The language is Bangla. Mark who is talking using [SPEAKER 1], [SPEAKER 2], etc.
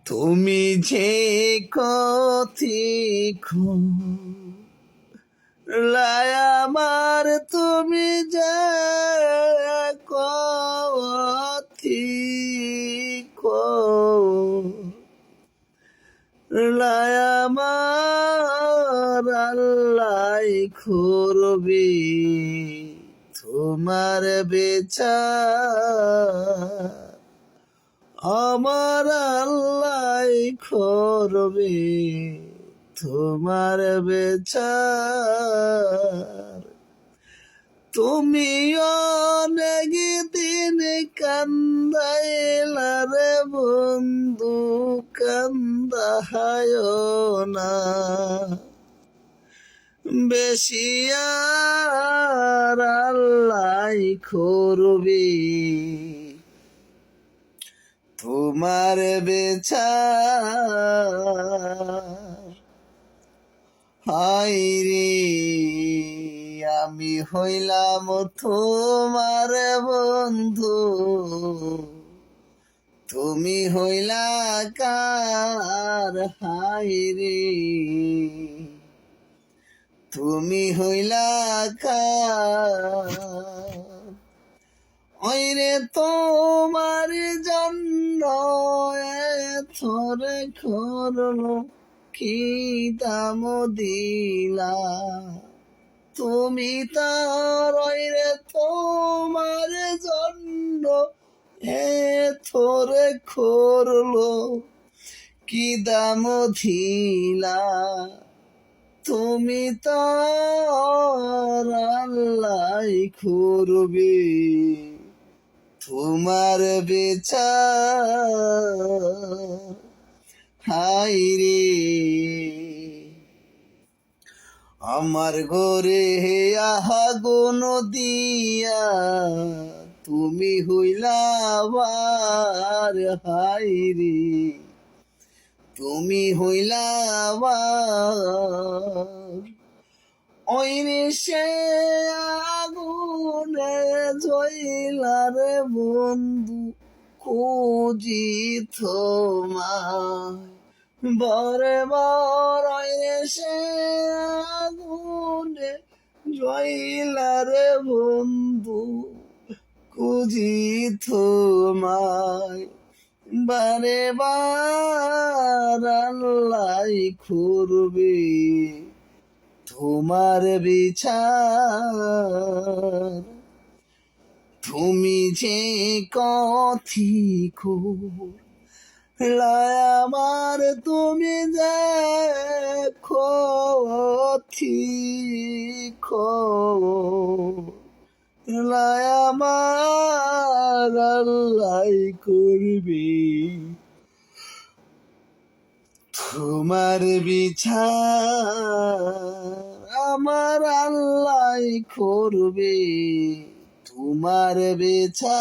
[SPEAKER 1] তুমি যে কতি আমার তুমি যে কতি আমার আল্লাহ করবে তোমার বিচার, আমার আল্লাহ করবে তোমার বিচার। তুমি অনেক দিন কান্দাইলা রে বন্ধু, কান্দাহায় না বেশি, আর আল্লাহ করবে তোমার বিচার। হায়রে আমি হইলাম তোমার বন্ধু, তুমি হইলা কার? হায়রে তুমি হইলা কার? ওইরে তোমার জন্য এথরে করলো কি দাম দিলা তুমি তার? ওইরে তোমার জন্য এথরে করলো কি দাম দিলা তুমি তার? আল্লাহ করবে তোমার বিচার। হায়রে আমার ঘরে আগুন দিয়া তুমি হইলা আবার, হায়রে তুমি হইলা আবার। ওইরে সে আগুনে জ্বইলা রে বন্ধু, খুঁজি তোমায় বরে বর। ওইরে সে আগুনে জ্বইলা রে বন্ধু, খুঁজি তোমায় বারে বার। আল্লাহ করবে তোমার বিচার। তুমি যে কথি আমার তুমি যে কথি আমার আল্লাহ করবে তোমার বিচার, আমার আল্লাহ করবে তোমার বিচার।